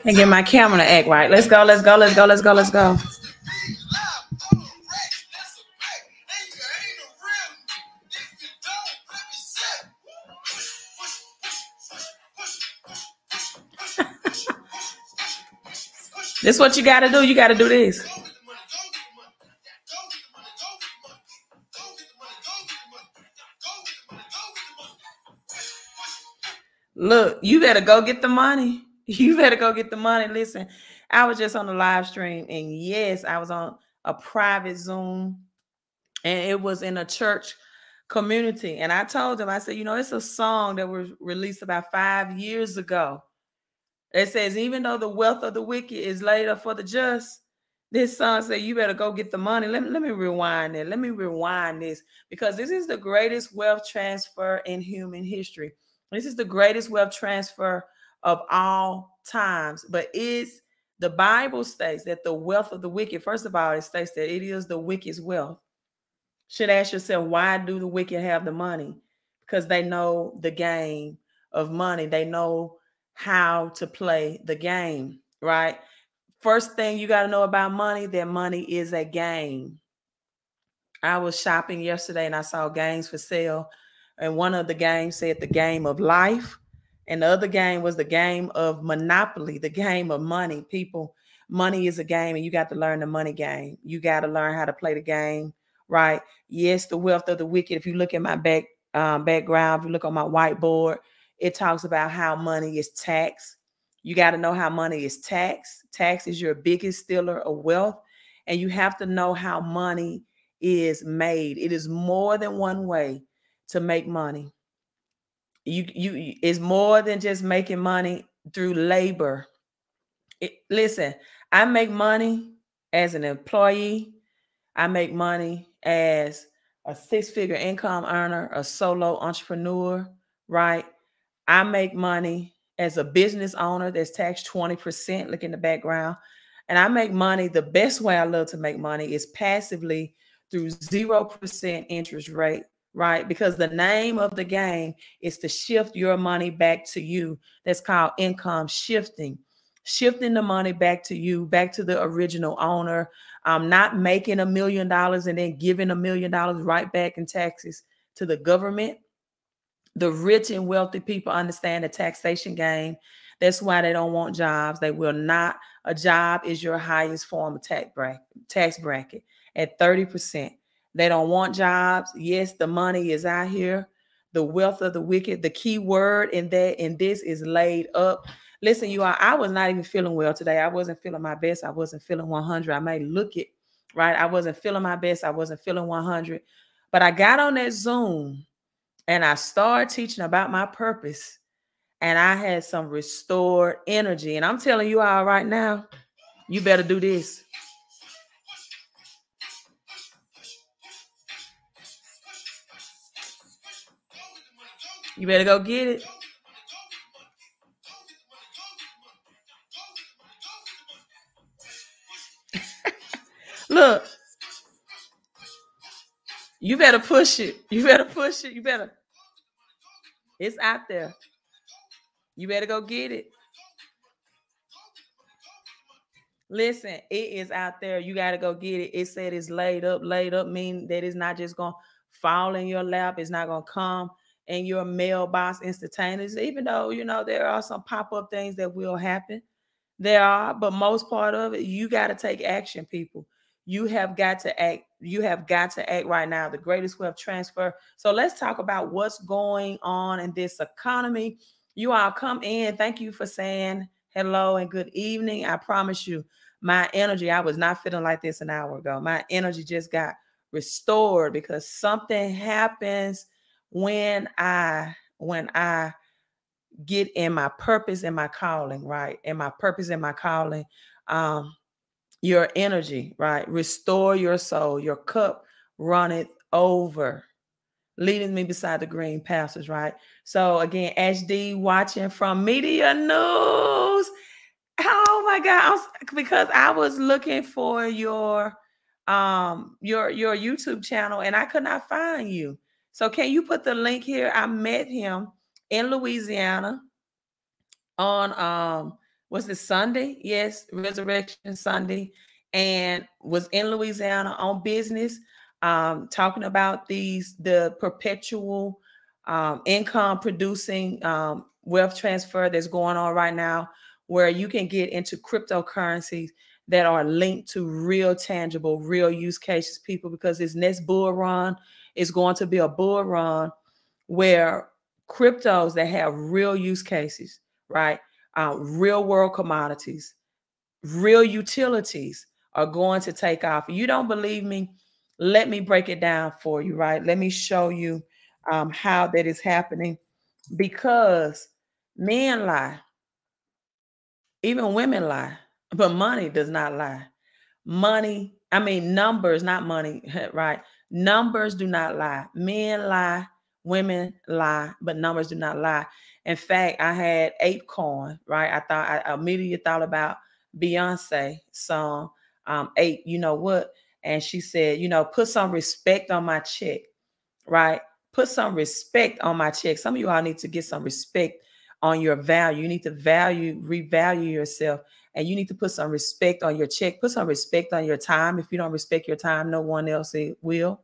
And get my camera to act right. Let's go, let's go, let's go, let's go, let's go. This is what you got to do. You got to do this. Look, you better go get the money. You better go get the money. Listen, I was just on a live stream, and yes, I was on a private Zoom, and it was in a church community. And I told them, I said, you know, it's a song that was released about 5 years ago. It says, even though the wealth of the wicked is laid up for the just, this song said, you better go get the money. Let me rewind it. Let me rewind this, because this is the greatest wealth transfer in human history. This is the greatest wealth transfer of all times. But the Bible states that the wealth of the wicked, first of all, it states that it is the wicked's wealth. Should ask yourself, why do the wicked have the money? Because they know the game of money. They know how to play the game, right? First thing you got to know about money, that money is a game. I was shopping yesterday and I saw games for sale. And one of the games said the game of life. And the other game was the game of Monopoly, the game of money. People, money is a game, and you got to learn the money game. You got to learn how to play the game, right? Yes, the wealth of the wicked. If you look at my background, if you look on my whiteboard, it talks about how money is taxed. You got to know how money is taxed. Tax is your biggest stealer of wealth. And you have to know how money is made. It is more than one way to make money. It's more than just making money through labor. Listen, I make money as an employee. I make money as a 6-figure income earner, a solo entrepreneur, right? I make money as a business owner that's taxed 20%. Look in the background. And I make money. The best way I love to make money is passively through 0% interest rate, right? Because the name of the game is to shift your money back to you. That's called income shifting. Shifting the money back to you, back to the original owner. Not making $1 million and then giving $1 million right back in taxes to the government. The rich and wealthy people understand the taxation game. That's why they don't want jobs. They will not. A job is your highest form of tax bracket at 30%. They don't want jobs. Yes, the money is out here. The wealth of the wicked. The key word in this is laid up. Listen, you all, I was not even feeling well today. I wasn't feeling my best. I wasn't feeling 100. I may look it, right? I wasn't feeling my best. I wasn't feeling 100. But I got on that Zoom and I started teaching about my purpose. And I had some restored energy. And I'm telling you all right now, you better do this. You better go get it. Look, you better push it. You better push it. You better. It's out there. You better go get it. Listen, it is out there. You got to go get it. It said it's laid up. Laid up mean that it's not just going to fall in your lap. It's not going to come in your mailbox instantaneously, even though, you know, there are some pop-up things that will happen. There are, but most part of it, you got to take action, people. You have got to act. You have got to act right now. The greatest wealth transfer. So let's talk about what's going on in this economy. You all come in. Thank you for saying hello and good evening. I promise you, my energy, I was not feeling like this an hour ago. My energy just got restored because something happens when I get in my purpose and my calling, right? And my purpose and my calling, your energy, right? Restore your soul. Your cup runneth over, leading me beside the green pastures, right? So again, HD watching from Media News. Oh my God. Because I was looking for your YouTube channel and I could not find you. So can you put the link here? I met him in Louisiana on Was it Sunday? Yes, Resurrection Sunday, and was in Louisiana on business, talking about the perpetual income producing wealth transfer that's going on right now, where you can get into cryptocurrencies that are linked to real tangible, real use cases, people, because this next bull run is going to be a bull run where cryptos that have real use cases, right? Real world commodities, real utilities are going to take off. You don't believe me? Let me break it down for you, right? Let me show you how that is happening, because men lie, even women lie, but money does not lie. Money, I mean, numbers, not money, right? Numbers do not lie. Men lie, women lie, but numbers do not lie. In fact, I had ApeCoin, right? I immediately thought about Beyonce song, Ape, you know what? And she said, put some respect on my check, right? Put some respect on my check. Some of you all need to get some respect on your value. You need to revalue yourself, and you need to put some respect on your check. Put some respect on your time. If you don't respect your time, no one else will.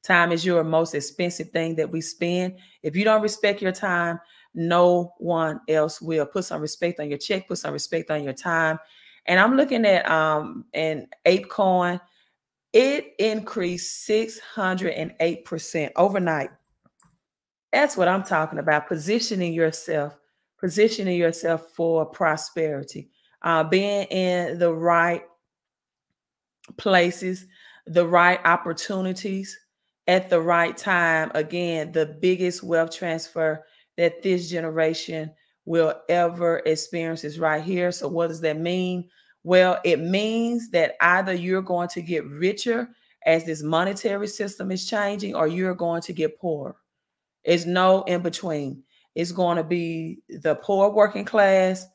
Time is your most expensive thing that we spend. If you don't respect your time, no one else will. Put some respect on your check. Put some respect on your time. And I'm looking at an ApeCoin. It increased 608% overnight. That's what I'm talking about. Positioning yourself for prosperity, being in the right places, the right opportunities at the right time. Again, the biggest wealth transfer that this generation will ever experience is right here. So what does that mean? Well, it means that either you're going to get richer as this monetary system is changing, or you're going to get poorer. It's no in between. It's going to be the poor working class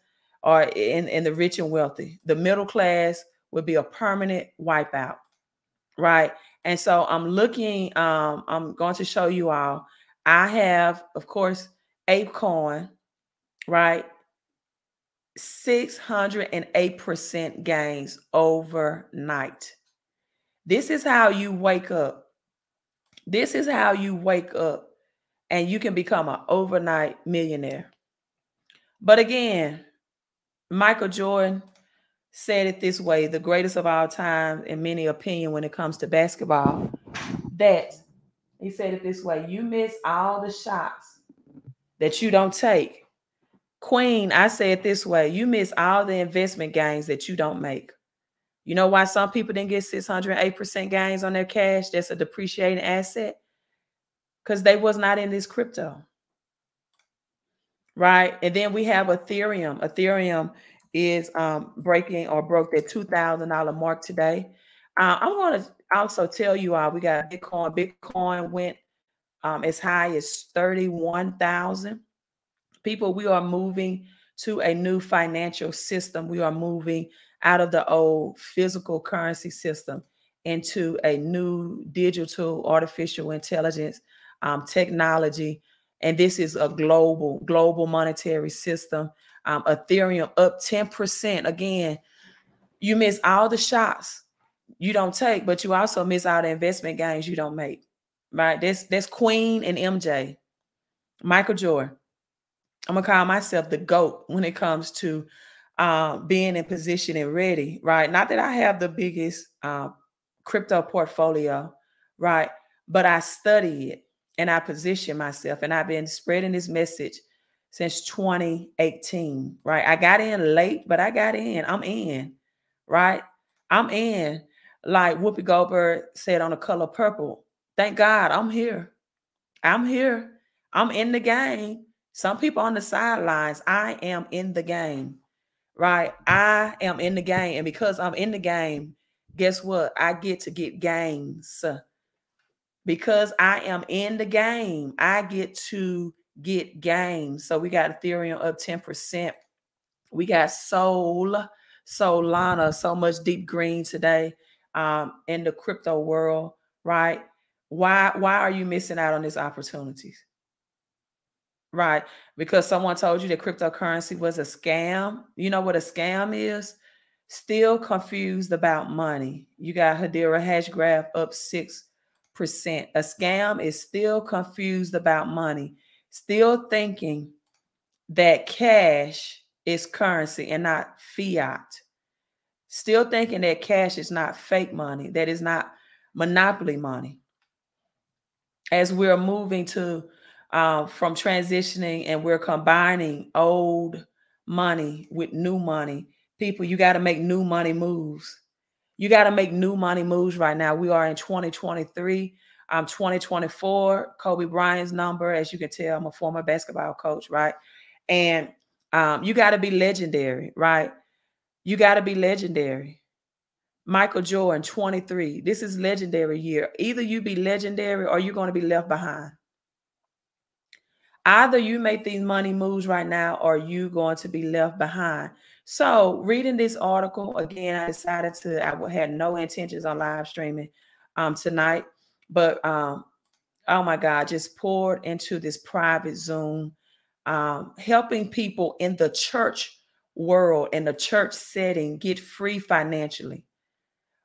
or in the rich and wealthy. The middle class would be a permanent wipeout, right? And so I'm going to show you all. I have, of course, ApeCoin, right? 608% gains overnight. This is how you wake up. This is how you wake up, and you can become an overnight millionaire. But again, Michael Jordan said it this way, the greatest of all time in many opinion when it comes to basketball, that he said it this way: you miss all the shots that you don't take. Queen, I say it this way: you miss all the investment gains that you don't make. You know why some people didn't get 608% gains on their cash? That's a depreciating asset. Because they was not in this crypto. Right. And then we have Ethereum. Ethereum is breaking or broke that $2,000 mark today. I'm going to also tell you all, we got Bitcoin. Bitcoin went as high as 31,000. People, we are moving to a new financial system. We are moving out of the old physical currency system into a new digital artificial intelligence technology. And this is a global monetary system. Ethereum up 10%. Again, you miss all the shots you don't take, but you also miss all the investment gains you don't make. Right? That's Queen and MJ, Michael Jordan. I'm gonna call myself the GOAT when it comes to being in position and ready, right? Not that I have the biggest crypto portfolio, right? But I study it and I position myself, and I've been spreading this message since 2018, right? I got in late, but I got in. I'm in, right? I'm in. Like Whoopi Goldberg said on The Color Purple. Thank God I'm here. I'm here. I'm in the game. Some people on the sidelines. I am in the game, right? I am in the game. And because I'm in the game, guess what? I get to get gains. Because I am in the game, I get to get gains. So we got Ethereum up 10%. We got Solana, so much deep green today in the crypto world, right? Why are you missing out on these opportunities? right? Because someone told you that cryptocurrency was a scam. You know what a scam is? Still confused about money. You got Hedera hash graph up 6%. A scam is still confused about money, still thinking that cash is currency and not fiat. Still thinking that cash is not fake money, that is not monopoly money. As we're moving to from transitioning and we're combining old money with new money, people, you got to make new money moves. You got to make new money moves right now. We are in 2023. 2024, Kobe Bryant's number, as you can tell, I'm a former basketball coach, right? And you got to be legendary, right? You got to be legendary. Michael Jordan, 23. This is legendary year. Either you be legendary or you're going to be left behind. Either you make these money moves right now or you going to be left behind. So reading this article, again, I decided I had no intentions on live streaming tonight, but oh my God, just poured into this private Zoom, helping people in the church world, in the church setting, get free financially,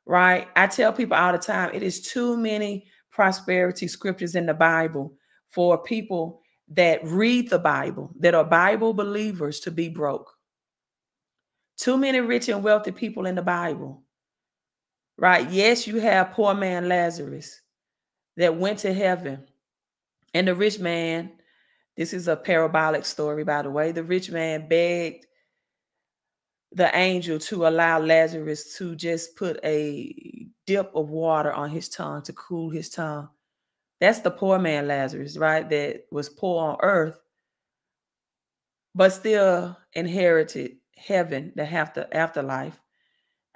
right? I tell people all the time, it is too many prosperity scriptures in the Bible for people that read the Bible, that are Bible believers, to be broke. Too many rich and wealthy people in the Bible, right? Yes, you have poor man Lazarus that went to heaven, and the rich man, this is a parabolic story, by the way. The rich man begged the angel to allow Lazarus to just put a dip of water on his tongue to cool his tongue. That's the poor man Lazarus, right? That was poor on earth, but still inherited heaven, the afterlife.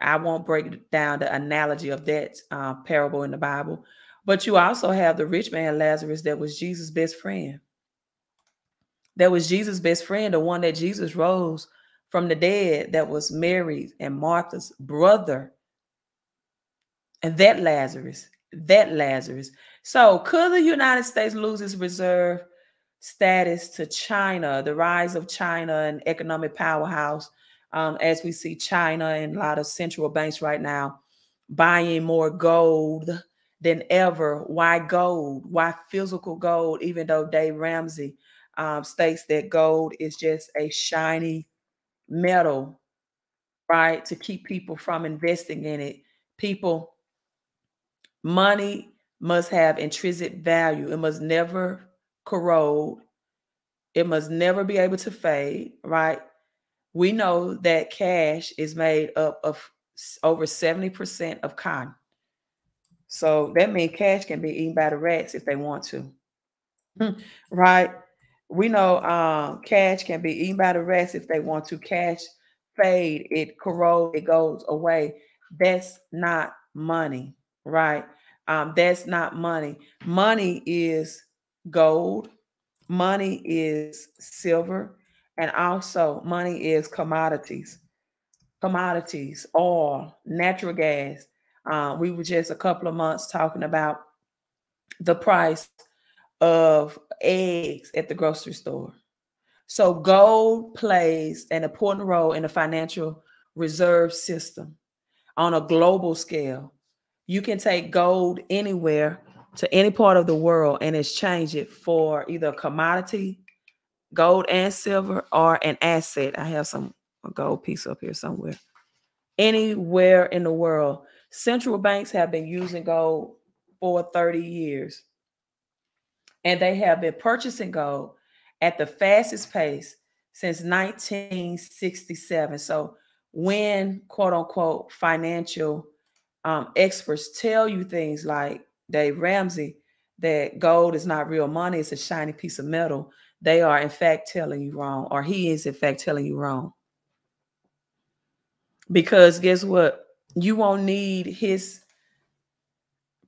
I won't break down the analogy of that parable in the Bible. But you also have the rich man Lazarus that was Jesus' best friend. That was Jesus' best friend, the one that Jesus rose from the dead, that was Mary and Martha's brother. And that Lazarus. So could the United States lose its reserve status to China, the rise of China, an economic powerhouse, as we see China and a lot of central banks right now buying more gold than ever? Why gold? Why physical gold? Even though Dave Ramsey states that gold is just a shiny metal, right? To keep people from investing in it. People, money must have intrinsic value. It must never corrode. It must never be able to fade, right? We know that cash is made up of over 70% of cotton. So that means cash can be eaten by the rats if they want to, right? We know cash can be eaten by the rats if they want to. Cash fade, it corrodes, it goes away. That's not money, right? That's not money. Money is gold. Money is silver. And also money is commodities. Commodities, oil, natural gas. We were just a couple of months talking about the price of eggs at the grocery store. So gold plays an important role in the financial reserve system on a global scale. You can take gold anywhere to any part of the world and exchange it for either a commodity, gold and silver, or an asset. I have a gold piece up here somewhere. Anywhere in the world. Central banks have been using gold for 30 years. And they have been purchasing gold at the fastest pace since 1967. So when, quote unquote, financial experts tell you things like Dave Ramsey, that gold is not real money, it's a shiny piece of metal, they are in fact telling you wrong, or he is in fact telling you wrong. Because guess what? You won't need his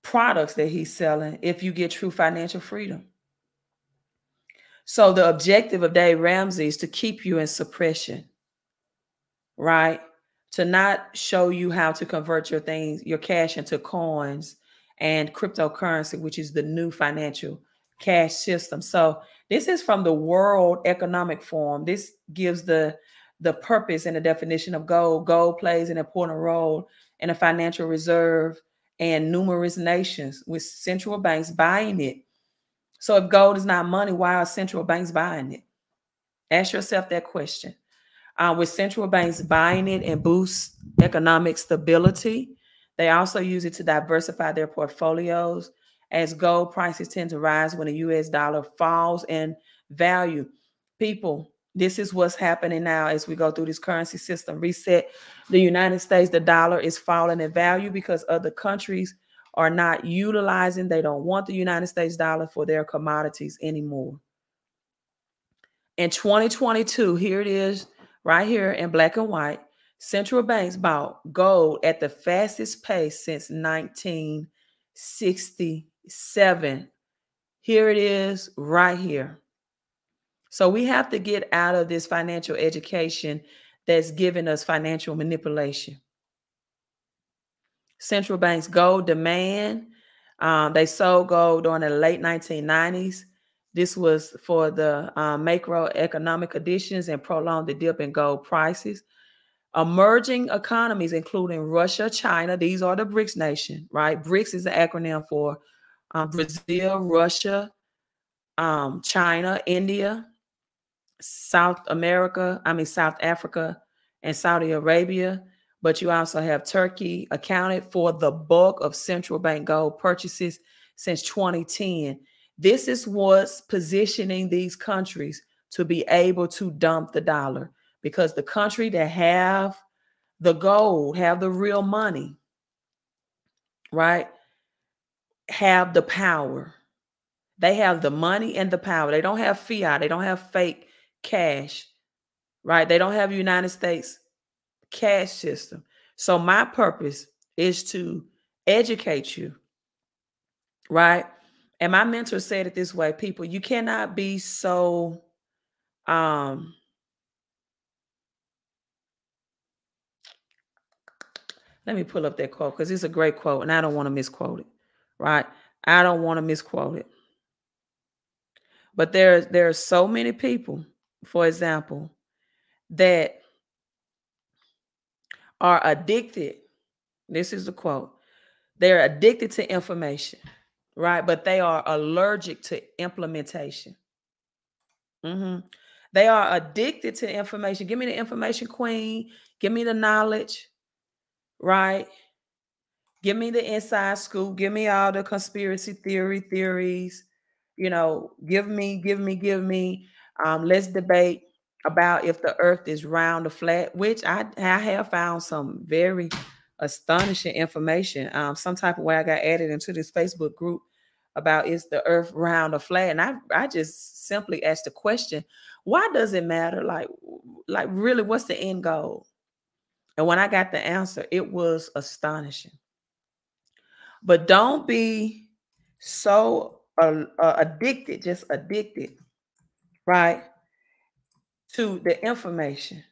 products that he's selling if you get true financial freedom. So the objective of Dave Ramsey is to keep you in suppression, right? To not show you how to convert your cash into coins and cryptocurrency, which is the new financial cash system. So this is from the World Economic Forum. This gives the purpose and the definition of gold. Gold plays an important role in a financial reserve and numerous nations, with central banks buying it. So if gold is not money, why are central banks buying it? Ask yourself that question. With central banks buying it and boost economic stability, they also use it to diversify their portfolios, as gold prices tend to rise when the US dollar falls in value. People, this is what's happening now as we go through this currency system reset. The United States, the dollar is falling in value because other countries are not utilizing, they don't want the United States dollar for their commodities anymore. In 2022, here it is, right here in black and white, central banks bought gold at the fastest pace since 1967. Here it is, right here. So we have to get out of this financial education that's giving us financial manipulation. Central banks gold demand. They sold gold during the late 1990s. This was for the macroeconomic conditions and prolonged the dip in gold prices. Emerging economies, including Russia, China, these are the BRICS nation, right? BRICS is the acronym for Brazil, Russia, China, India, South Africa, and Saudi Arabia. But you also have Turkey, accounted for the bulk of central bank gold purchases since 2010. This is what's positioning these countries to be able to dump the dollar, because the country that have the gold, have the real money, right, have the power. They have the money and the power. They don't have fiat. They don't have fake cash, right? They don't have United States cash system. So my purpose is to educate you, right? And my mentor said it this way, people, you cannot be so let me pull up that quote, because it's a great quote and I don't want to misquote it, right? I don't want to misquote it. But there are so many people, for example, that are addicted. This is the quote. They're addicted to information, right? But they are allergic to implementation. They are addicted to information. Give me the information, queen. Give me the knowledge, right? Give me the inside scoop. Give me all the conspiracy theories. You know, give me. Let's debate about if the earth is round or flat, which I have found some very astonishing information. Some type of way I got added into this Facebook group about is the earth round or flat. And I just simply asked the question, why does it matter? Like really, what's the end goal? And when I got the answer, it was astonishing. But don't be so addicted, just addicted, right, to the information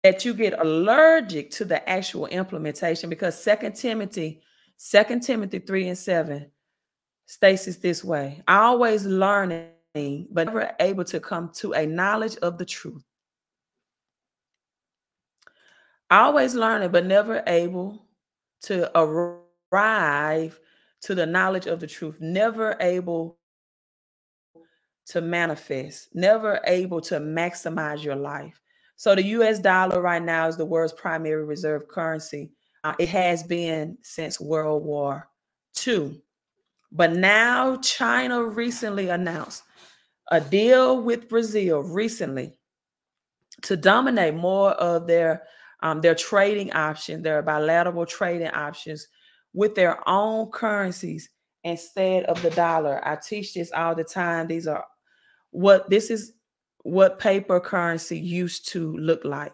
that you get allergic to the actual implementation. Because 2 Timothy 3:7 states it this way: always learning, but never able to come to a knowledge of the truth. Always learning, but never able to arrive to the knowledge of the truth. Never able to manifest. Never able to maximize your life. So the US dollar right now is the world's primary reserve currency. It has been since World War II. But now China recently announced a deal with Brazil recently to dominate more of their trading options, their bilateral trading options with their own currencies instead of the dollar. I teach this all the time. This is what paper currency used to look like,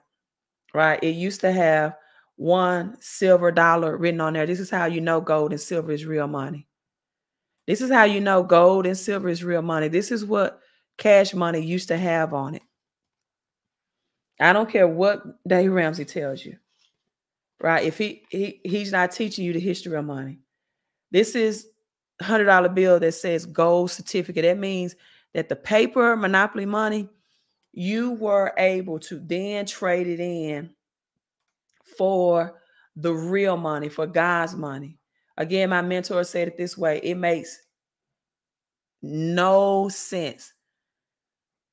right? It used to have one silver dollar written on there. This is how you know gold and silver is real money. This is how you know gold and silver is real money. This is what cash money used to have on it. I don't care what Dave Ramsey tells you, right? If he's not teaching you the history of money. This is $100 bill that says gold certificate. That means that the paper monopoly money, you were able to then trade it in for the real money, for God's money. Again, my mentor said it this way: it makes no sense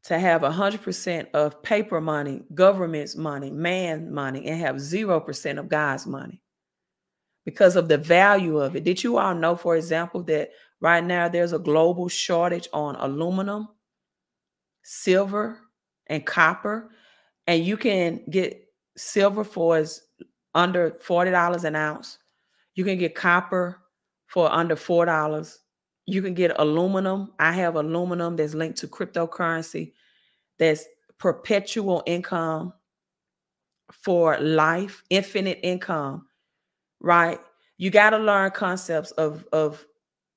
to have 100% of paper money, government's money, man money, and have 0% of God's money because of the value of it. Did you all know, for example, that right now there's a global shortage on aluminum, silver, and copper? And you can get silver for under $40 an ounce. You can get copper for under $4. You can get aluminum. I have aluminum that's linked to cryptocurrency. That's perpetual income for life, infinite income, right? You got to learn concepts of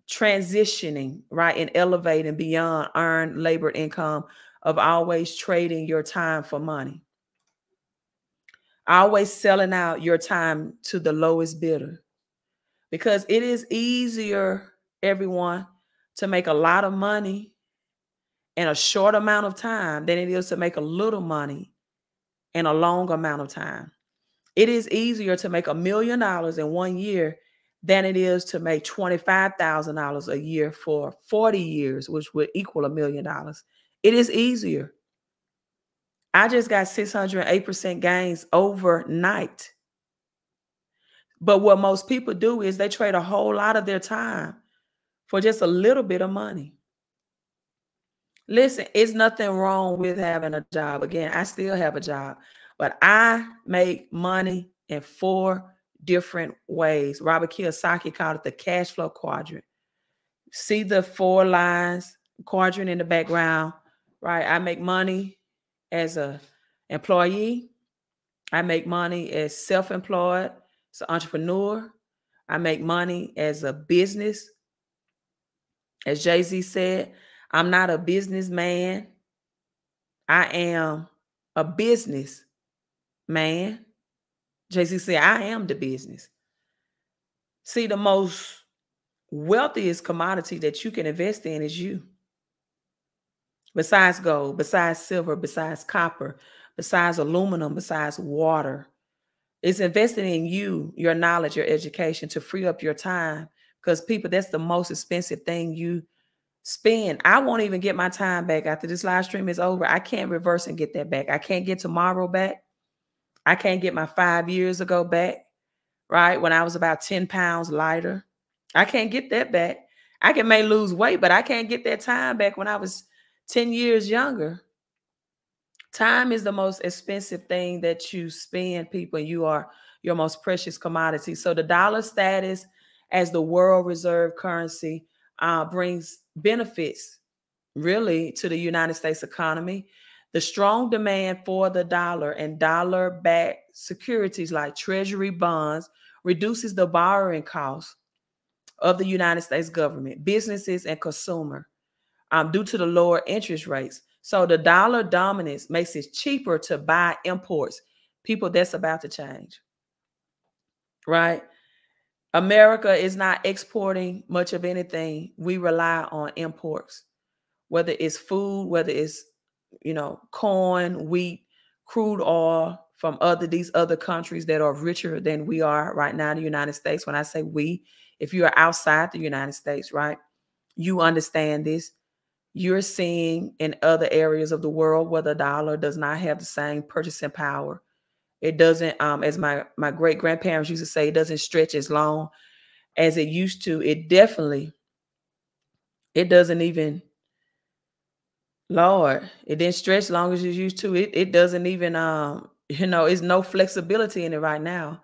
transitioning, right? And elevating beyond earned labor income, of always trading your time for money. Always selling out your time to the lowest bidder. Because it is easier, everyone, to make a lot of money in a short amount of time than it is to make a little money in a long amount of time. It is easier to make $1 million in 1 year than it is to make $25,000 a year for 40 years, which would equal $1 million. It is easier. I just got 608% gains overnight. But what most people do is they trade a whole lot of their time for just a little bit of money. Listen, it's nothing wrong with having a job. Again, I still have a job, but I make money in 4 different ways. Robert Kiyosaki called it the cash flow quadrant. See the 4 lines, quadrant in the background, right? I make money as an employee. I make money as self-employed, as an entrepreneur. I make money as a business. As Jay-Z said, I'm not a businessman. I am a business man. Jay-Z said, I am the business. See, the most wealthiest commodity that you can invest in is you. Besides gold, besides silver, besides copper, besides aluminum, besides water. It's investing in you, your knowledge, your education to free up your time. Because people, that's the most expensive thing you spend. I won't even get my time back after this live stream is over. I can't reverse and get that back. I can't get tomorrow back. I can't get my 5 years ago back, right? When I was about 10 pounds lighter. I can't get that back. I may lose weight, but I can't get that time back when I was 10 years younger. Time is the most expensive thing that you spend, people. You are your most precious commodity. So the dollar status as the world reserve currency brings benefits really to the United States economy. The strong demand for the dollar and dollar-backed securities like treasury bonds reduces the borrowing costs of the United States government, businesses, and consumer due to the lower interest rates. So the dollar dominance makes it cheaper to buy imports. People, that's about to change, right? America is not exporting much of anything. We rely on imports, whether it's food, whether it's, corn, wheat, crude oil from these other countries that are richer than we are right now in the United States. When I say we, if you are outside the United States, right, you understand this. You're seeing in other areas of the world where the dollar does not have the same purchasing power. It doesn't, as my great grandparents used to say, it doesn't stretch as long as it used to. It doesn't even, Lord, it didn't stretch long as it used to. It doesn't even, it's no flexibility in it right now.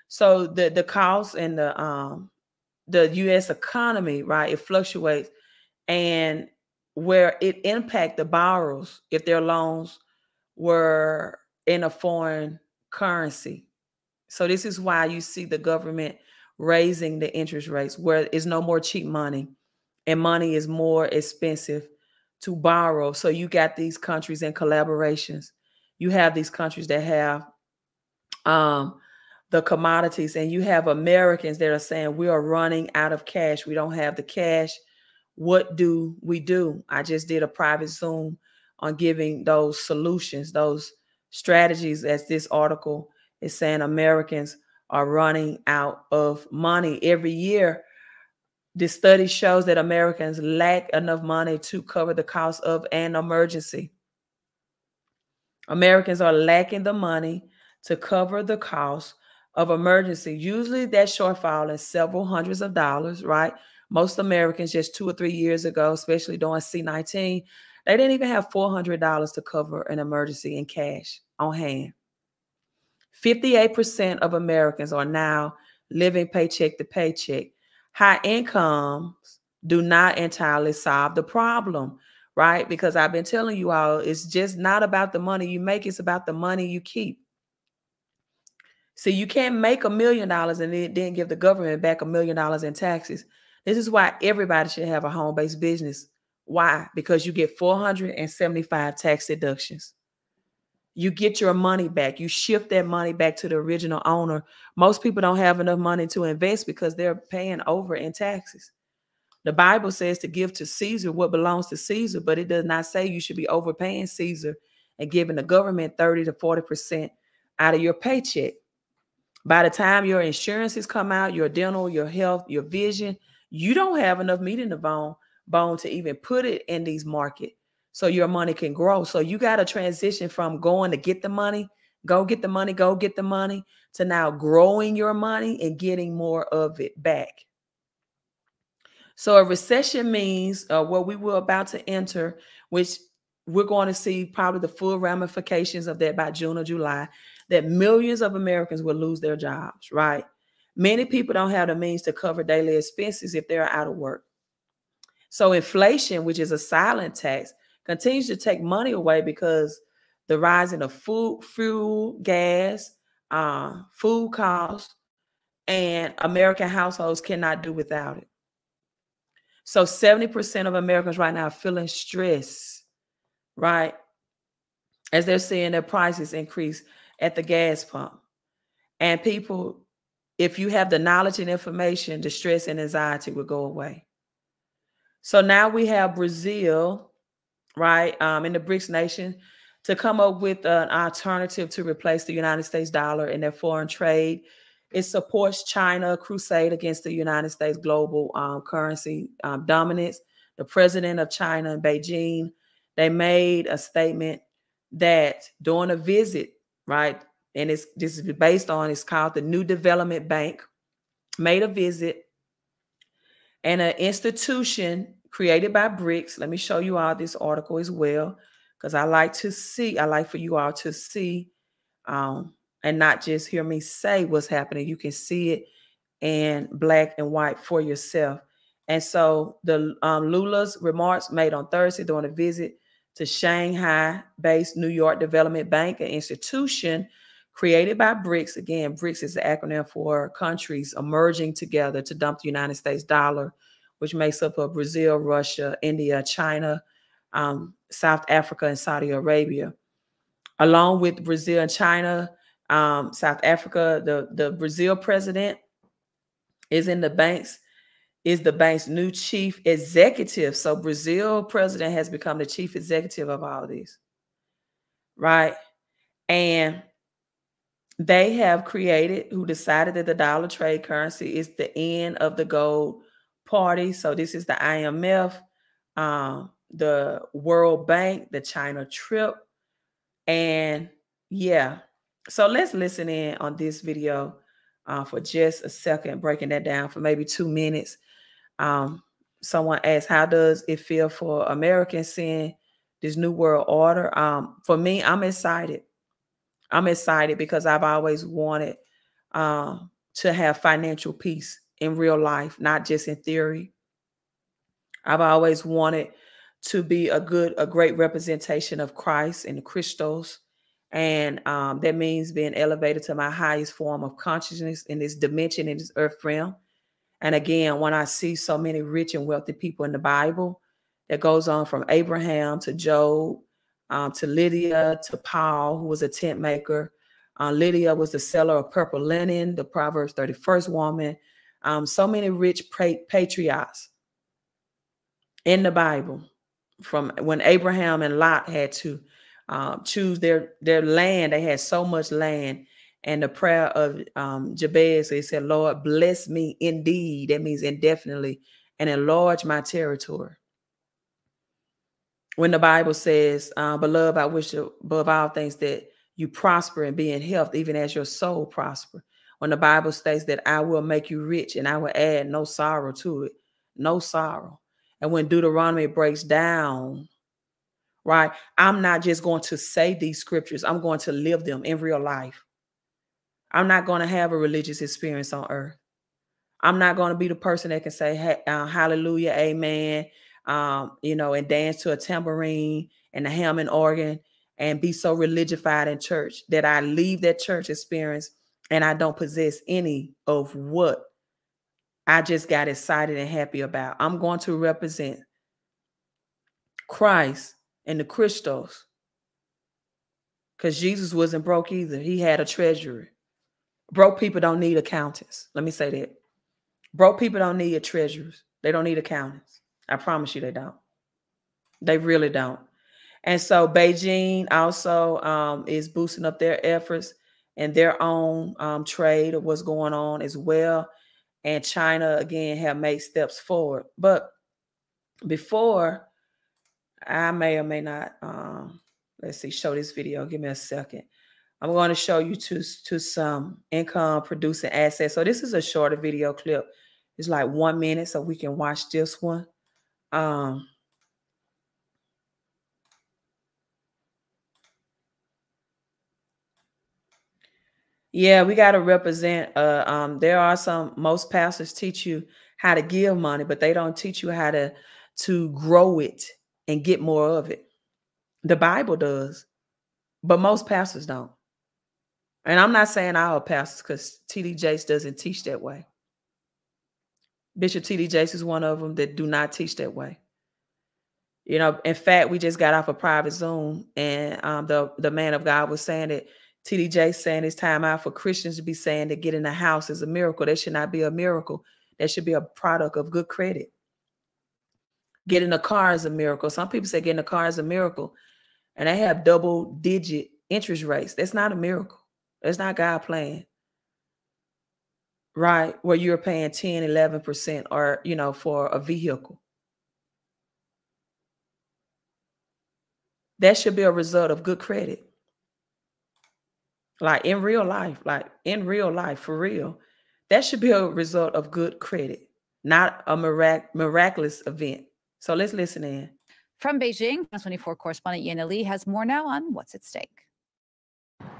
So the cost and the U.S. economy, right, it fluctuates, and where it impact the borrowers if their loans were in a foreign currency. So this is why you see the government raising the interest rates, where it's no more cheap money and money is more expensive to borrow. So you got these countries in collaborations. You have these countries that have the the commodities, and you have Americans that are saying we are running out of cash. We don't have the cash. What do we do? I just did a private Zoom on giving those solutions, those strategies, as this article is saying Americans are running out of money. Every year, the study shows that Americans lack enough money to cover the cost of an emergency. Americans are lacking the money to cover the cost of emergency. Usually that shortfall is several hundreds of dollars, right? Most Americans just 2 or 3 years ago, especially during C-19, they didn't even have $400 to cover an emergency in cash on hand. 58% of Americans are now living paycheck to paycheck. High incomes do not entirely solve the problem, right? Because I've been telling you all, it's just not about the money you make, it's about the money you keep. See, you can't make $1 million and then give the government back $1 million in taxes. This is why everybody should have a home-based business. Why? Because you get 475 tax deductions. You get your money back. You shift that money back to the original owner. Most people don't have enough money to invest because they're paying over in taxes. The Bible says to give to Caesar what belongs to Caesar, but it does not say you should be overpaying Caesar and giving the government 30 to 40% out of your paycheck. By the time your insurances come out, your dental, your health, your vision, you don't have enough meat in the bone to even put it in these markets so your money can grow. So you got to transition from going to get the money, go get the money, to now growing your money and getting more of it back. So a recession means what we were about to enter, which we're going to see probably the full ramifications of that by June or July, that millions of Americans will lose their jobs, right? Many people don't have the means to cover daily expenses if they're out of work. So inflation, which is a silent tax, continues to take money away because the rising of food, fuel, gas, food costs, and American households cannot do without it. So 70% of Americans right now are feeling stress, right? As they're seeing their prices increase at the gas pump. And people, if you have the knowledge and information, the stress and anxiety will go away. So now we have Brazil, right, in the BRICS nation, to come up with an alternative to replace the United States dollar in their foreign trade. It supports China's crusade against the United States global currency dominance. The president of China in Beijing, they made a statement that during a visit, right, and this is based on, it's called the New Development Bank, made a visit, and an institution created by BRICS. Let me show you all this article as well, because I like for you all to see and not just hear me say what's happening. You can see it in black and white for yourself. And so the Lula's remarks made on Thursday during a visit to Shanghai-based New York Development Bank, an institution created by BRICS. Again, BRICS is the acronym for countries emerging together to dump the United States dollar, which makes up of Brazil, Russia, India, China, South Africa, and Saudi Arabia. Along with Brazil and China, South Africa, the Brazil president is the bank's new chief executive. So Brazil president has become the chief executive of all this, right? And they have decided that the dollar trade currency is the end of the gold party. So this is the IMF, the World Bank, the China trip. And yeah, so let's listen in on this video for just a second, breaking that down for maybe 2 minutes. Someone asked, how does it feel for Americans seeing this new world order? For me, I'm excited. I'm excited because I've always wanted to have financial peace in real life, not just in theory. I've always wanted to be a great representation of Christ and the Christos. And that means being elevated to my highest form of consciousness in this dimension, in this earth realm. And again, when I see so many rich and wealthy people in the Bible, that goes on from Abraham to Job, to Lydia, to Paul, who was a tent maker, Lydia was the seller of purple linen, the Proverbs 31st woman. So many rich patriarchs in the Bible, from when Abraham and Lot had to choose their land. They had so much land. And the prayer of Jabez, he said, Lord, bless me indeed. That means indefinitely, and enlarge my territory. When the Bible says, beloved, I wish above all things that you prosper and be in health, even as your soul prosper. When the Bible states that I will make you rich and I will add no sorrow to it, no sorrow. And when Deuteronomy breaks down, right, I'm not just going to say these scriptures, I'm going to live them in real life. I'm not going to have a religious experience on earth. I'm not going to be the person that can say, hey, hallelujah, amen, and dance to a tambourine and a Hammond organ and be so religified in church that I leave that church experience and I don't possess any of what I just got excited and happy about. I'm going to represent Christ and the Christos, because Jesus wasn't broke either. He had a treasury. Broke people don't need accountants. Let me say that. Broke people don't need treasurers. They don't need accountants. I promise you they don't. They really don't. And so Beijing also is boosting up their efforts and their own trade of what's going on as well. And China, again, have made steps forward. But before, I may or may not, let's see, show this video. Give me a second. I'm going to show you to some income producing assets. So this is a shorter video clip. It's like 1 minute, so we can watch this one. Yeah, we got to represent. There are most pastors teach you how to give money, but they don't teach you how to grow it and get more of it. The Bible does, but most pastors don't. And I'm not saying all pastors, because T.D. Jakes doesn't teach that way. Bishop T.D. Jakes is one of them that do not teach that way. In fact, we just got off a private Zoom, and the man of God was saying that T.D. Jakes saying it's time out for Christians to be saying that getting a house is a miracle. That should not be a miracle. That should be a product of good credit. Getting a car is a miracle. Some people say getting a car is a miracle, and they have double-digit interest rates. That's not a miracle. That's not God playing. Right? Where you're paying 10, 11% or, for a vehicle. That should be a result of good credit. Like in real life, for real. That should be a result of good credit, not a miraculous event. So let's listen in. From Beijing, 24 correspondent Yana Lee has more now on what's at stake.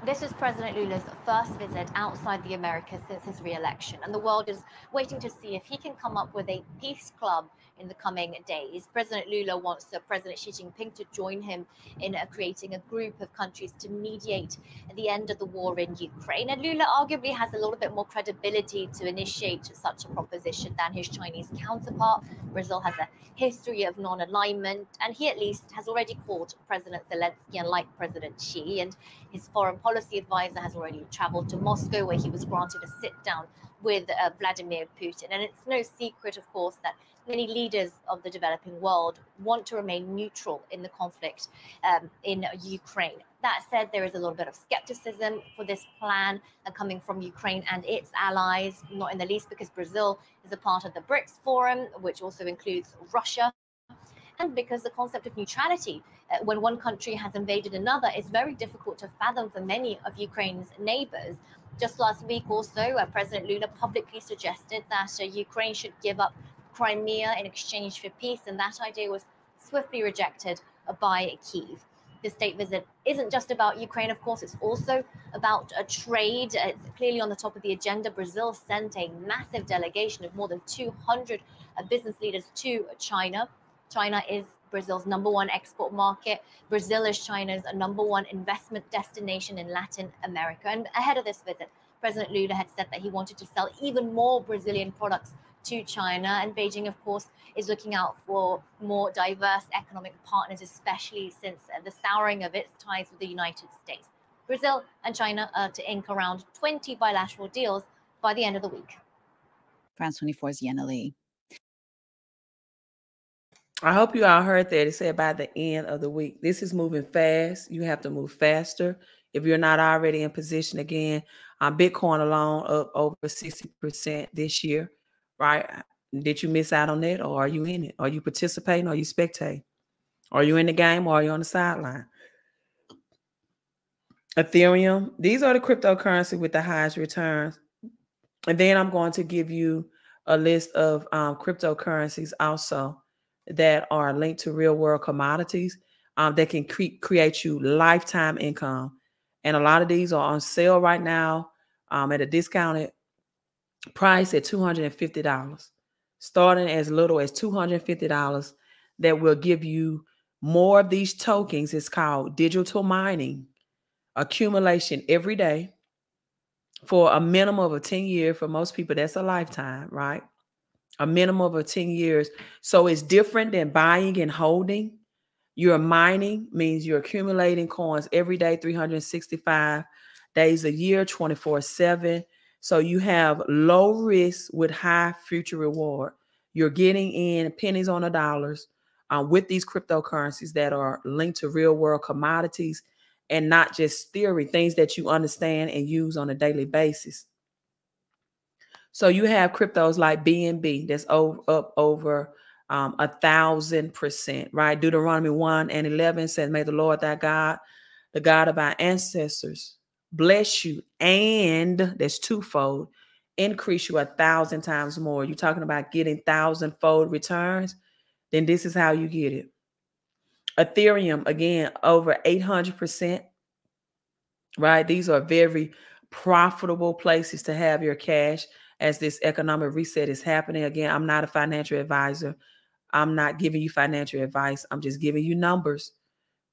This is President Lula's first visit outside the Americas since his re-election, and the world is waiting to see if he can come up with a peace club in the coming days. President Lula wants President Xi Jinping to join him in creating a group of countries to mediate the end of the war in Ukraine. And Lula arguably has a little bit more credibility to initiate such a proposition than his Chinese counterpart. Brazil has a history of non-alignment, and he at least has already called President Zelensky, unlike President Xi, and his foreign policy advisor has already traveled to Moscow, where he was granted a sit-down with Vladimir Putin. And it's no secret, of course, that many leaders of the developing world want to remain neutral in the conflict in Ukraine. That said, there is a little bit of skepticism for this plan coming from Ukraine and its allies, not in the least because Brazil is a part of the BRICS Forum, which also includes Russia, and because the concept of neutrality, when one country has invaded another, is very difficult to fathom for many of Ukraine's neighbors. Just last week also, President Lula publicly suggested that Ukraine should give up Crimea in exchange for peace, and that idea was swiftly rejected by Kyiv. The state visit isn't just about Ukraine, of course, it's also about trade. It's clearly on the top of the agenda. Brazil sent a massive delegation of more than 200 business leaders to China. China is Brazil's #1 export market. Brazil is China's #1 investment destination in Latin America. And ahead of this visit, President Lula had said that he wanted to sell even more Brazilian products to China. And Beijing, of course, is looking out for more diverse economic partners, especially since the souring of its ties with the United States. Brazil and China are to ink around 20 bilateral deals by the end of the week. France 24's Yenna Lee. I hope you all heard that. It said by the end of the week. This is moving fast. You have to move faster. If you're not already in position again, Bitcoin alone up over 60% this year, right? Did you miss out on that, or are you in it? Are you participating? Or are you spectating? Are you in the game, or are you on the sideline? Ethereum, these are the cryptocurrency with the highest returns. And then I'm going to give you a list of cryptocurrencies also that are linked to real world commodities that can create you lifetime income. And a lot of these are on sale right now at a discounted price at $250, starting as little as $250, that will give you more of these tokens. It's called digital mining, accumulation every day for a minimum of 10 years. For most people, that's a lifetime, right? A minimum of 10 years. So it's different than buying and holding. You're mining means you're accumulating coins every day, 365 days a year, 24/7. So you have low risk with high future reward. You're getting in pennies on the dollars with these cryptocurrencies that are linked to real world commodities and not just theory, things that you understand and use on a daily basis. So you have cryptos like BNB that's up over 1,000%, right? Deuteronomy 1:11 says, "May the Lord thy God, the God of our ancestors, bless you," and that's twofold, increase you 1,000 times more. You're talking about getting 1,000-fold returns, then this is how you get it. Ethereum, again, over 800%, right? These are very profitable places to have your cash as this economic reset is happening. Again, I'm not a financial advisor. I'm not giving you financial advice. I'm just giving you numbers,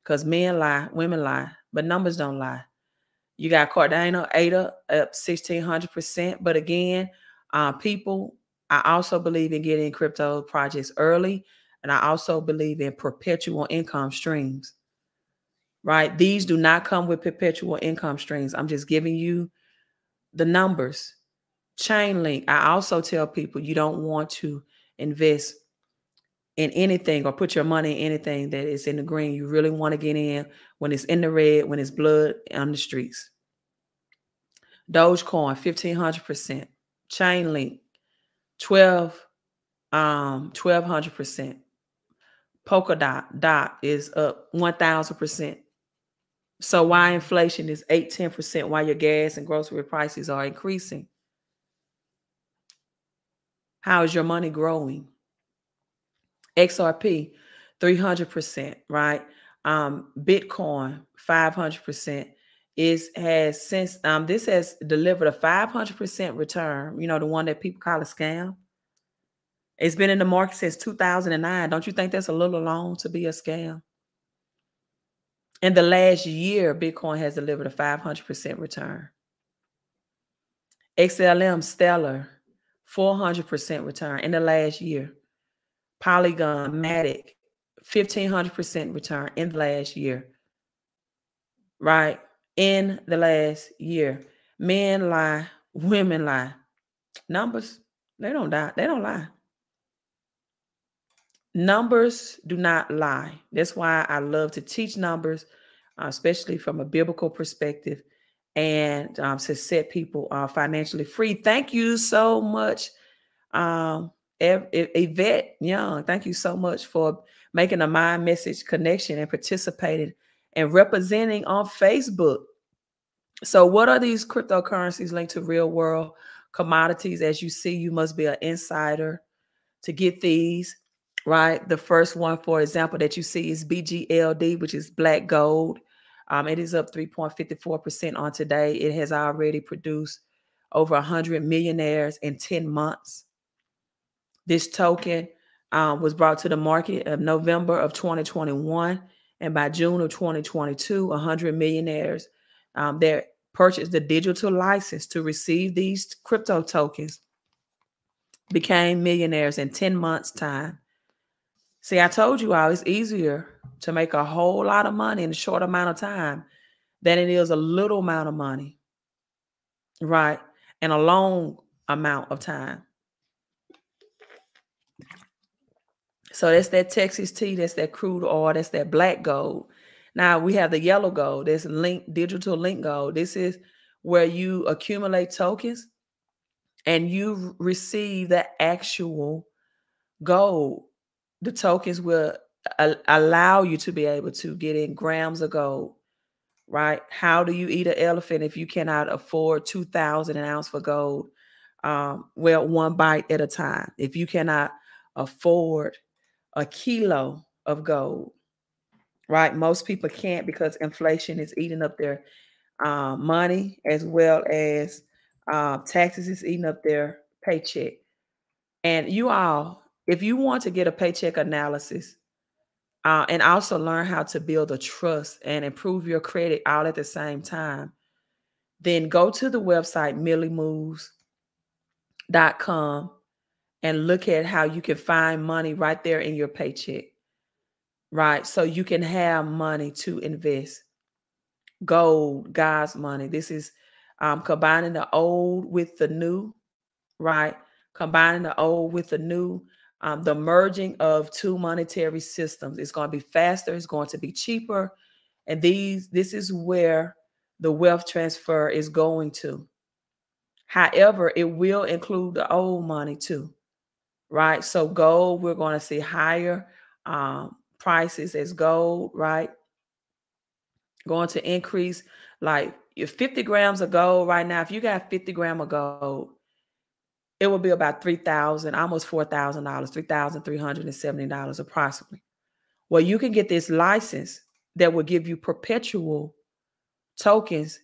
because men lie, women lie, but numbers don't lie. You got Cardano, ADA up 1,600%. But again, people, I also believe in getting crypto projects early. And I also believe in perpetual income streams, right? These do not come with perpetual income streams. I'm just giving you the numbers. Chainlink, I also tell people you don't want to invest in anything or put your money in anything that is in the green. You really want to get in when it's in the red, when it's blood on the streets. Dogecoin, 1,500%. Chainlink, 1,200%. Polkadot is up 1,000%. So why inflation is 8-10%, why your gas and grocery prices are increasing? How is your money growing? XRP, 300%, right? Bitcoin, 500%. This has delivered a 500% return. You know, the one that people call a scam. It's been in the market since 2009. Don't you think that's a little long to be a scam? In the last year, Bitcoin has delivered a 500% return. XLM, Stellar, 400% return in the last year. Polygon, Matic, 1,500% return in the last year. Right? In the last year. Men lie, women lie. Numbers, they don't die. They don't lie. Numbers do not lie. That's why I love to teach numbers, especially from a biblical perspective, and to set people financially free. Thank you so much, Yvette Young. Thank you so much for making a Mind Message connection and participating and representing on Facebook. So what are these cryptocurrencies linked to real world commodities? As you see, you must be an insider to get these, right? The first one, for example, that you see is BGLD, which is black gold. It is up 3.54% on today. It has already produced over 100 millionaires in 10 months. This token was brought to the market in November of 2021. And by June of 2022, 100 millionaires that purchased the digital license to receive these crypto tokens became millionaires in 10 months' time. See, I told you all it's easier to make a whole lot of money in a short amount of time than it is a little amount of money, right? And a long amount of time. So that's that Texas tea, that's that crude oil, that's that black gold. Now we have the yellow gold, that's digital link gold. This is where you accumulate tokens and you receive the actual gold. The tokens will allow you to be able to get in grams of gold, right? How do you eat an elephant if you cannot afford 2,000 an ounce for gold? Well, one bite at a time. If you cannot afford a kilo of gold, right? Most people can't because inflation is eating up their money, as well as taxes is eating up their paycheck. And you all, if you want to get a paycheck analysis and also learn how to build a trust and improve your credit all at the same time, then go to the website milliemoves.com and look at how you can find money right there in your paycheck, right? So you can have money to invest. Gold, God's money. This is combining the old with the new, right? Combining the old with the new, the merging of two monetary systems. It's going to be faster. It's going to be cheaper. And this is where the wealth transfer is going to. However, it will include the old money too, right? So gold, we're going to see higher prices as gold, right? Going to increase, like if 50 grams of gold right now, if you got 50 grams of gold, it will be about $3,000, almost $4,000, $3,370 approximately. Well, you can get this license that will give you perpetual tokens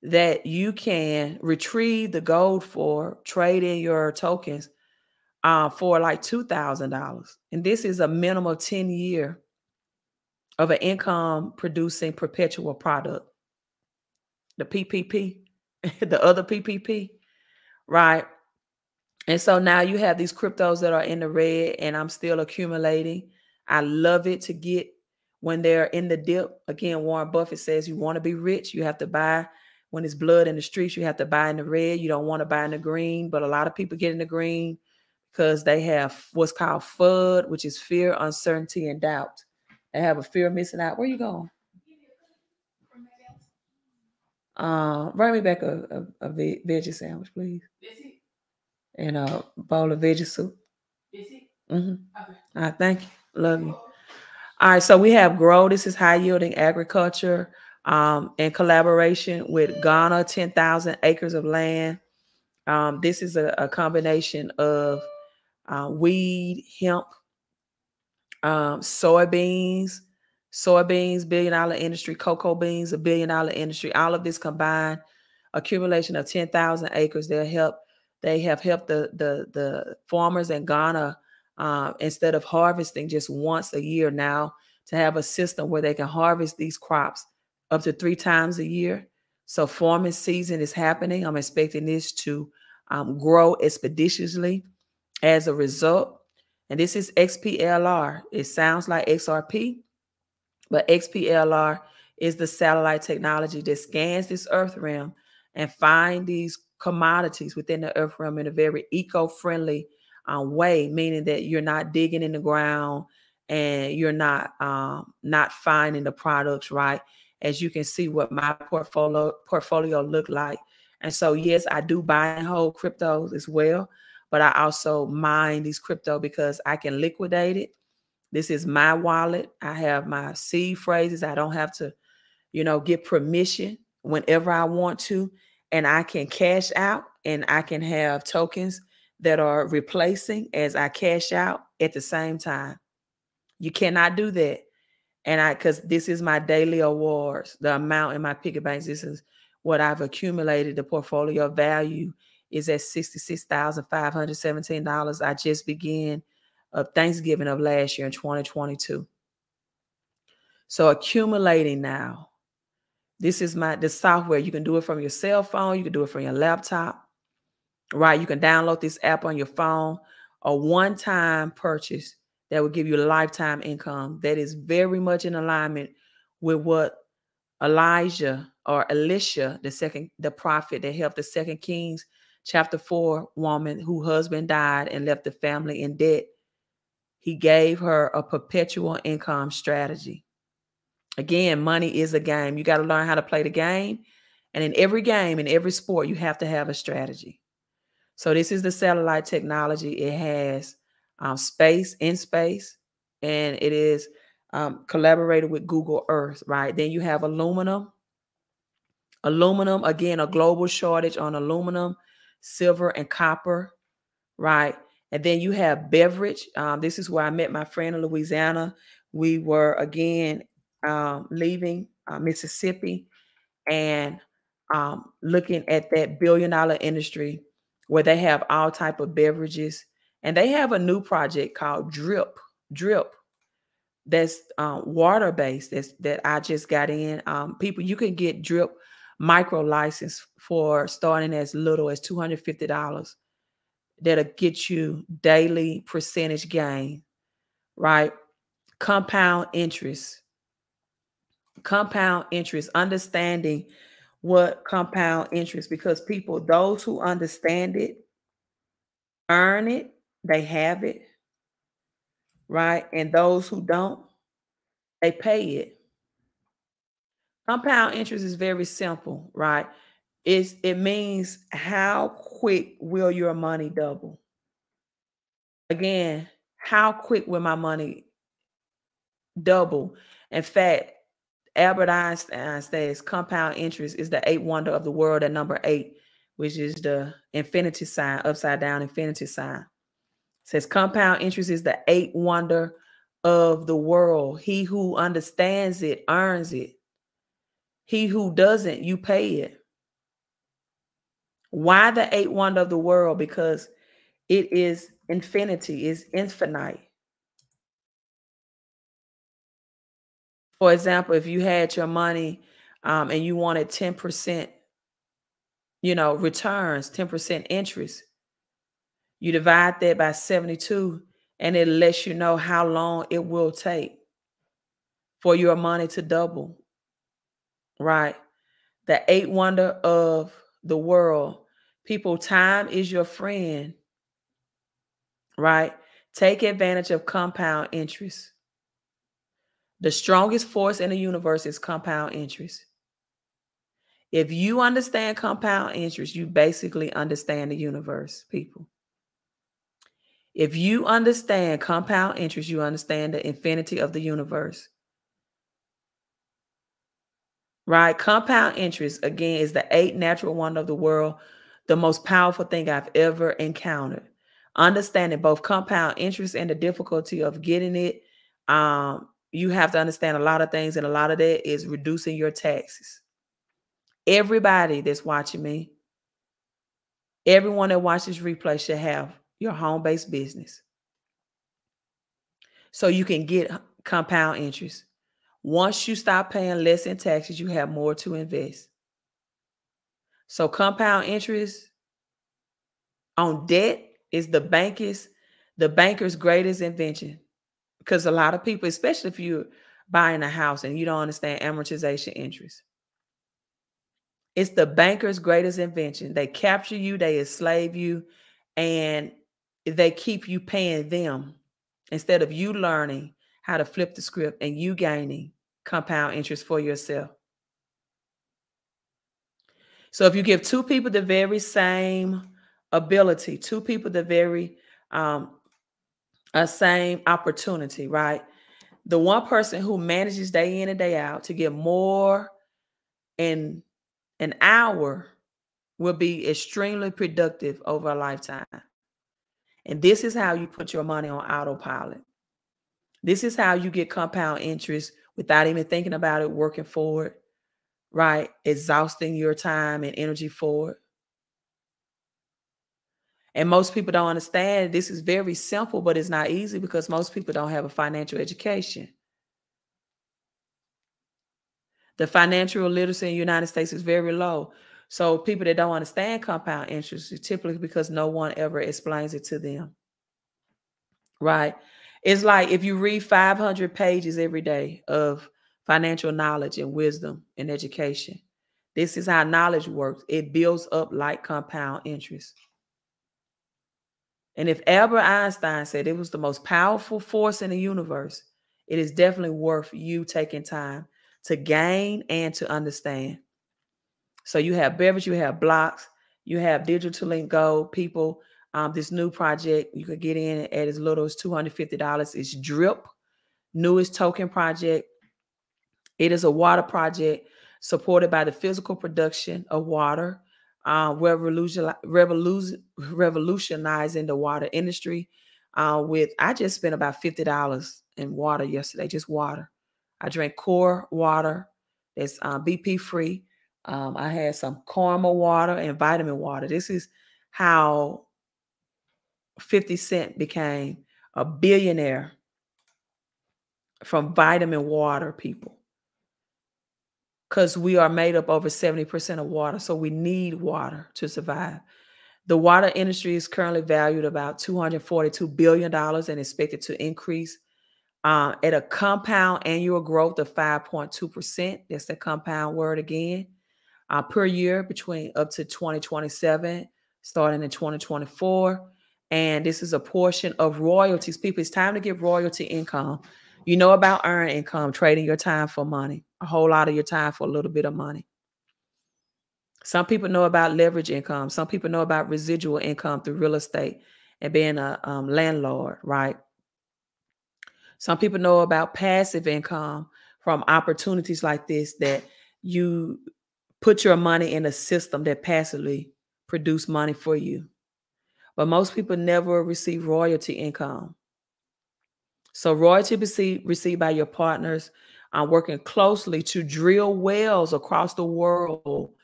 that you can retrieve the gold for, trade in your tokens for like $2,000. And this is a minimum 10-year of an income producing perpetual product. The PPP, the other PPP, right? And so now you have these cryptos that are in the red, and I'm still accumulating. I love it to get when they're in the dip. Again, Warren Buffett says you want to be rich, you have to buy when it's blood in the streets, you have to buy in the red. You don't want to buy in the green, but a lot of people get in the green because they have what's called FUD, which is fear, uncertainty, and doubt. They have a fear of missing out. Where you going? Bring me back a veggie sandwich, please. And a bowl of veggie soup. Mm-hmm. Okay. All right, thank you. Love you. All right, so we have Grow. This is high yielding agriculture in collaboration with Ghana, 10,000 acres of land. This is a combination of weed, hemp, soybeans, $1 billion industry, cocoa beans, $1 billion industry. All of this combined accumulation of 10,000 acres. They have helped the farmers in Ghana, instead of harvesting just once a year now, to have a system where they can harvest these crops up to 3 times a year. So farming season is happening. I'm expecting this to grow expeditiously as a result. And this is XPLR. It sounds like XRP, but XPLR is the satellite technology that scans this earth realm and find these commodities within the earth realm in a very eco-friendly way, meaning that you're not digging in the ground and you're not finding the products, right? As you can see what my portfolio look like. And so, yes, I do buy and hold cryptos as well, but I also mine these crypto because I can liquidate it. This is my wallet. I have my seed phrases. I don't have to, get permission whenever I want to, and I can cash out and I can have tokens that are replacing as I cash out at the same time. You cannot do that. And because this is my daily awards, the amount in my piggy banks, this is what I've accumulated. The portfolio value is at $66,517. I just began Thanksgiving of last year in 2022. So accumulating now. This is the software. You can do it from your cell phone. You can do it from your laptop, right? You can download this app on your phone. A one-time purchase that will give you a lifetime income. That is very much in alignment with what Elijah or Elisha, the prophet that helped the 2 Kings chapter 4 woman whose husband died and left the family in debt. He gave her a perpetual income strategy. Again, money is a game. You got to learn how to play the game. And in every game, in every sport, you have to have a strategy. So this is the satellite technology. It has space, and it is collaborated with Google Earth, right? Then you have aluminum. Aluminum, again, a global shortage on aluminum, silver, and copper, right? And then you have beverage. This is where I met my friend in Louisiana. We were, again, leaving Mississippi and looking at that billion-dollar industry where they have all type of beverages. And they have a new project called Drip. That's water-based. That I just got in. People, you can get Drip micro license for starting as little as $250. That'll get you daily percentage gain, right? Compound interest, understanding what compound interest, because people, those who understand it, earn it, they have it, right? And those who don't, they pay it. Compound interest is very simple, right? It means how quick will your money double? Again, how quick will my money double? In fact, Albert Einstein says compound interest is the 8th wonder of the world at number 8, which is the infinity sign, upside down infinity sign. It says compound interest is the 8th wonder of the world. He who understands it earns it. He who doesn't, you pay it. Why the 8th wonder of the world? Because it is infinity, is infinite. For example, if you had your money and you wanted 10%, returns, 10% interest, you divide that by 72 and it lets you know how long it will take for your money to double, right? The 8th wonder of the world. People, time is your friend, right? Take advantage of compound interest. The strongest force in the universe is compound interest. If you understand compound interest, you basically understand the universe, people. If you understand compound interest, you understand the infinity of the universe. Right? Compound interest, again, is the 8th natural wonder of the world, the most powerful thing I've ever encountered. Understanding both compound interest and the difficulty of getting it, you have to understand a lot of things, and a lot of that is reducing your taxes. Everybody that's watching me, everyone that watches replay should have your home-based business so you can get compound interest. Once you stop paying less in taxes, you have more to invest. So compound interest on debt is the banker's greatest invention. Because a lot of people, especially if you're buying a house and you don't understand amortization interest, it's the banker's greatest invention. They capture you, they enslave you, and they keep you paying them instead of you learning how to flip the script and you gaining compound interest for yourself. So if you give two people the very same ability, two people the very same opportunity, right? The one person who manages day in and day out to get more in an hour will be extremely productive over a lifetime. And this is how you put your money on autopilot. This is how you get compound interest without even thinking about it, working for it, right? Exhausting your time and energy for it. And most people don't understand this is very simple, but it's not easy because most people don't have a financial education. The financial literacy in the United States is very low. So people that don't understand compound interest is typically because no one ever explains it to them. Right? It's like if you read 500 pages every day of financial knowledge and wisdom and education, This is how knowledge works. It builds up like compound interest. And if Albert Einstein said it was the most powerful force in the universe, it is definitely worth you taking time to gain and to understand. So you have Beverage, you have Blocks, you have Digital Link Gold. People, this new project, you could get in at as little as $250. It's DRIP, newest token project. It is a water project supported by the physical production of water, revolutionizing the water industry. I just spent about $50 in water yesterday, just water. I drank core water that's BP free. I had some caramel water and vitamin water. This is how 50 Cent became a billionaire, from vitamin water, people. Because we are made up over 70% of water, so we need water to survive. The water industry is currently valued about $242 billion and expected to increase at a compound annual growth of 5.2%. That's the compound word again. Per year between up to 2027, starting in 2024. And this is a portion of royalties. People, it's time to get royalty income. You know about earned income, trading your time for money, a whole lot of your time for a little bit of money. Some people know about leverage income. Some people know about residual income through real estate and being a landlord, right? Some people know about passive income from opportunities like this, that you put your money in a system that passively produce money for you. But most people never receive royalty income. So royalty received by your partners working closely to drill wells across the world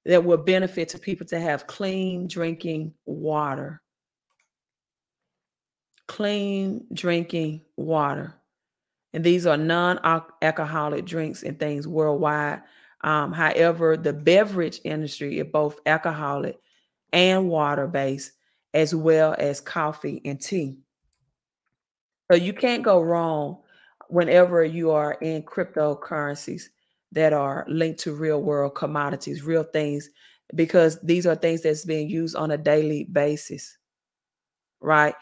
that will benefit to people to have clean drinking water. Clean drinking water. And these are non-alcoholic drinks and things worldwide. However, the beverage industry is both alcoholic and water-based, as well as coffee and tea. So you can't go wrong whenever you are in cryptocurrencies that are linked to real world commodities, real things, because these are things that's being used on a daily basis, right?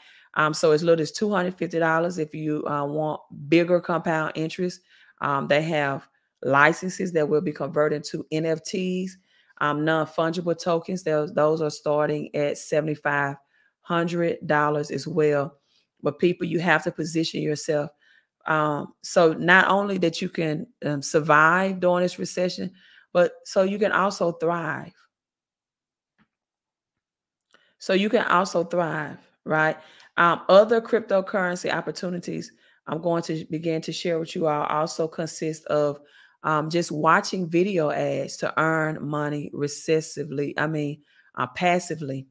So as little as $250 if you want bigger compound interest. They have licenses that will be converted to NFTs, non-fungible tokens. Those are starting at $7,500 as well. But people, you have to position yourself. So not only that you can survive during this recession, but so you can also thrive. So you can also thrive, right? Other cryptocurrency opportunities I'm going to begin to share with you all also consist of just watching video ads to earn money passively.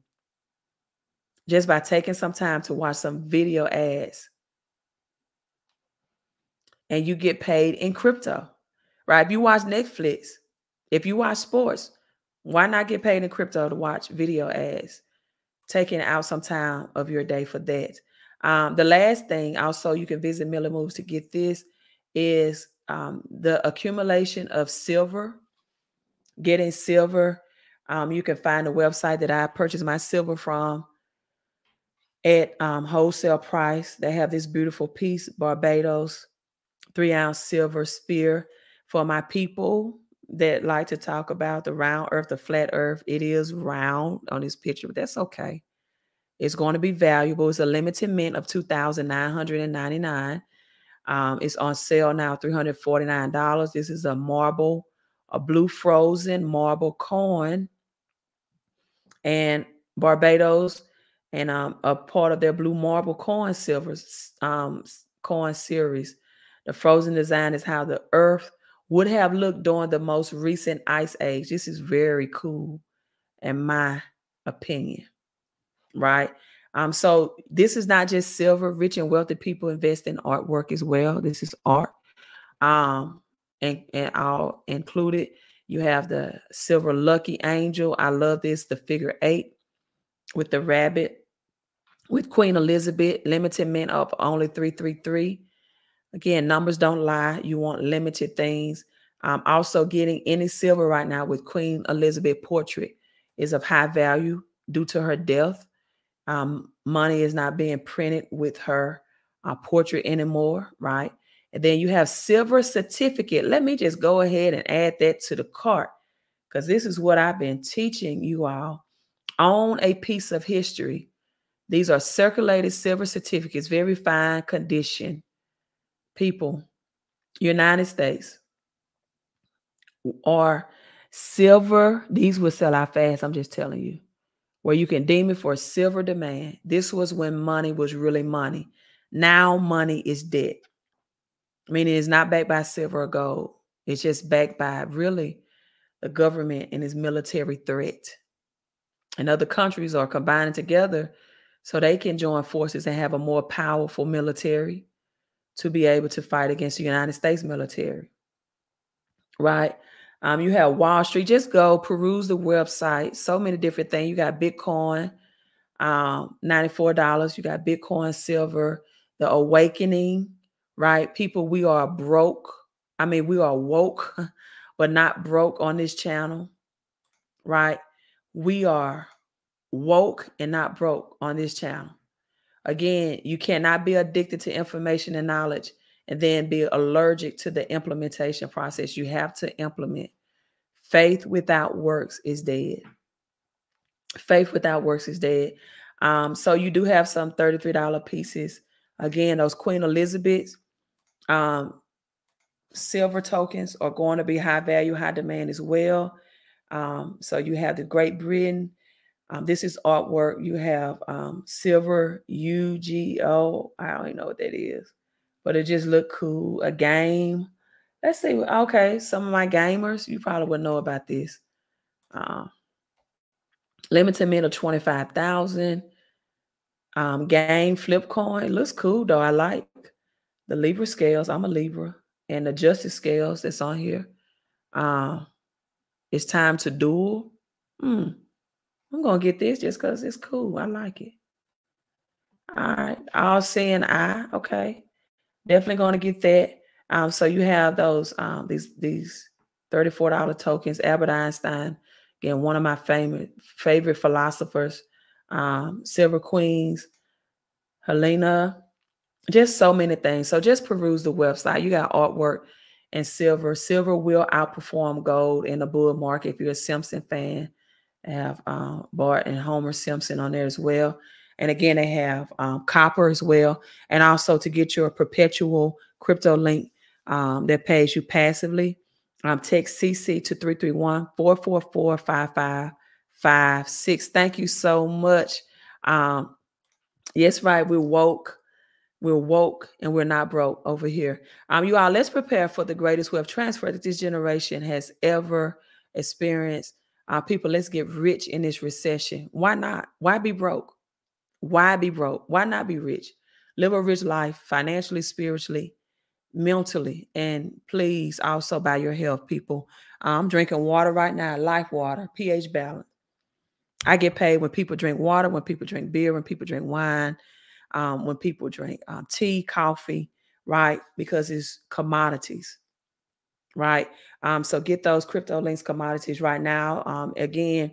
Just by taking some time to watch some video ads. And you get paid in crypto, right? If you watch Netflix, if you watch sports, why not get paid in crypto to watch video ads? Taking out some time of your day for that. The last thing also, you can visit Miller Moves to get this, is the accumulation of silver, getting silver. You can find the website that I purchased my silver from at wholesale price. They have this beautiful piece, Barbados 3-ounce silver spear. For my people that like to talk about the round earth, the flat earth, it is round on this picture, but that's okay. It's going to be valuable. It's a limited mint of $2,999. It's on sale now, $349. This is a blue frozen marble coin. And Barbados, and a part of their blue marble coin coin series. The frozen design is how the earth would have looked during the most recent ice age. This is very cool, in my opinion, right? So this is not just silver. Rich and wealthy people invest in artwork as well. This is art. And I'll include it. You have the silver lucky angel. I love this, the figure 8 with the rabbit, with Queen Elizabeth, limited mint of only 333. Again, numbers don't lie. You want limited things. Also getting any silver right now with Queen Elizabeth portrait is of high value due to her death. Money is not being printed with her portrait anymore, right? And then you have silver certificate. Let me just go ahead and add that to the cart, because this is what I've been teaching you all on a piece of history. These are circulated silver certificates, very fine condition. People, United States, or silver, these will sell out fast, I'm just telling you, where you can deem it for silver demand. This was when money was really money. Now money is debt. Meaning it's not backed by silver or gold. It's just backed by really the government and its military threat. And other countries are combining together so they can join forces and have a more powerful military to be able to fight against the United States military. Right? You have Wall Street. Just go peruse the website. So many different things. You got Bitcoin, $94. You got Bitcoin, silver, the awakening, right? People, we are broke. I mean, we are woke, but not broke on this channel, right? We are woke and not broke on this channel. Again, you cannot be addicted to information and knowledge and then be allergic to the implementation process. You have to implement. Faith without works is dead. Faith without works is dead. So you do have some $33 pieces. Again, those Queen Elizabeths, silver tokens are going to be high value, high demand as well. So you have the Great Britain. This is artwork. You have silver UGO. I don't even know what that is, but it just looked cool. A game. Let's see. Okay, some of my gamers, you probably would know about this. Limited mint of 25,000. Game flip coin. Looks cool though. I like the Libra scales. I'm a Libra. And the Justice scales that's on here. It's time to duel. I'm going to get this just because it's cool. I like it. All right. All seeing eye. Okay. Definitely going to get that. So you have those, these $34 tokens. Albert Einstein, again, one of my favorite philosophers. Silver Queens, Helena, just so many things. So just peruse the website. You got artwork and silver. Silver will outperform gold in the bull market. If you're a Simpson fan, they have Bart and Homer Simpson on there as well. And again, they have copper as well. And also to get your perpetual crypto link that pays you passively, text CC to 331-444-5556. Thank you so much. Yes, right. We're woke. We're woke and we're not broke over here. You all, let's prepare for the greatest wealth transfer that this generation has ever experienced. People, let's get rich in this recession. Why not? Why be broke? Why be broke? Why not be rich? Live a rich life financially, spiritually, mentally, and please also by your health, people. I'm drinking water right now, Life Water, pH balance. I get paid when people drink water, when people drink beer, when people drink wine, when people drink tea, coffee, right? Because it's commodities, right? So get those crypto links commodities right now. Again,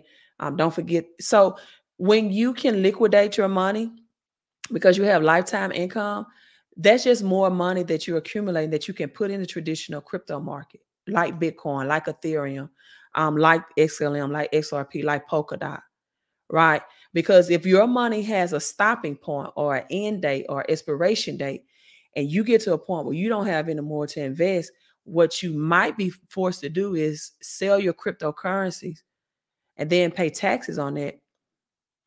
don't forget. So when you can liquidate your money because you have lifetime income, that's just more money that you're accumulating that you can put in the traditional crypto market, like Bitcoin, like Ethereum, like XLM, like XRP, like Polkadot. Right? Because if your money has a stopping point or an end date or expiration date, and you get to a point where you don't have any more to invest, what you might be forced to do is sell your cryptocurrencies and then pay taxes on it.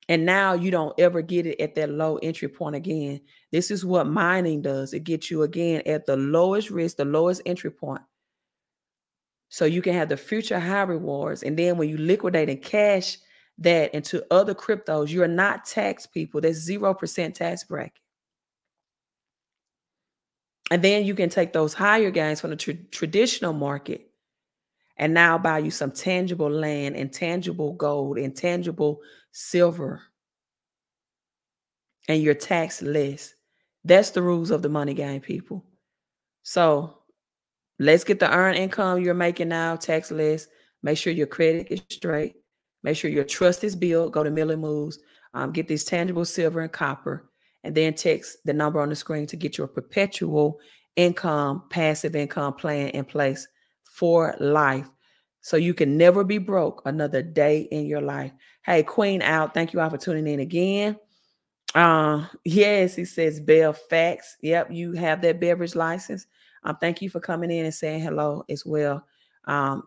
And now you don't ever get it at that low entry point again. This is what mining does. It gets you again at the lowest risk, the lowest entry point. So you can have the future high rewards. And then when you liquidate and cash that into other cryptos, you're not taxed, people. That's 0% tax bracket. And then you can take those higher gains from the traditional market and now buy you some tangible land and tangible gold and tangible silver. And you're taxed less. That's the rules of the money game, people. So Let's get the earned income you're making now tax less. Make sure your credit is straight. Make sure your trust is built. Go to Millie Moves. Get these tangible silver and copper, and then text the number on the screen to get your perpetual income, passive income plan in place for life, so you can never be broke another day in your life. Hey, Queen out. Thank you all for tuning in again. Yes, he says Bell Facts. Yep, you have that beverage license. Thank you for coming in and saying hello as well.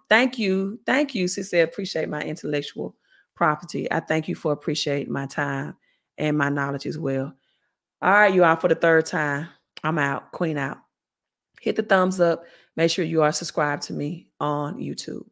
Thank you. She said, appreciate my intellectual property. I thank you for appreciating my time and my knowledge as well. All right, you all, for the third time, I'm out. Queen out. Hit the thumbs up. Make sure you are subscribed to me on YouTube.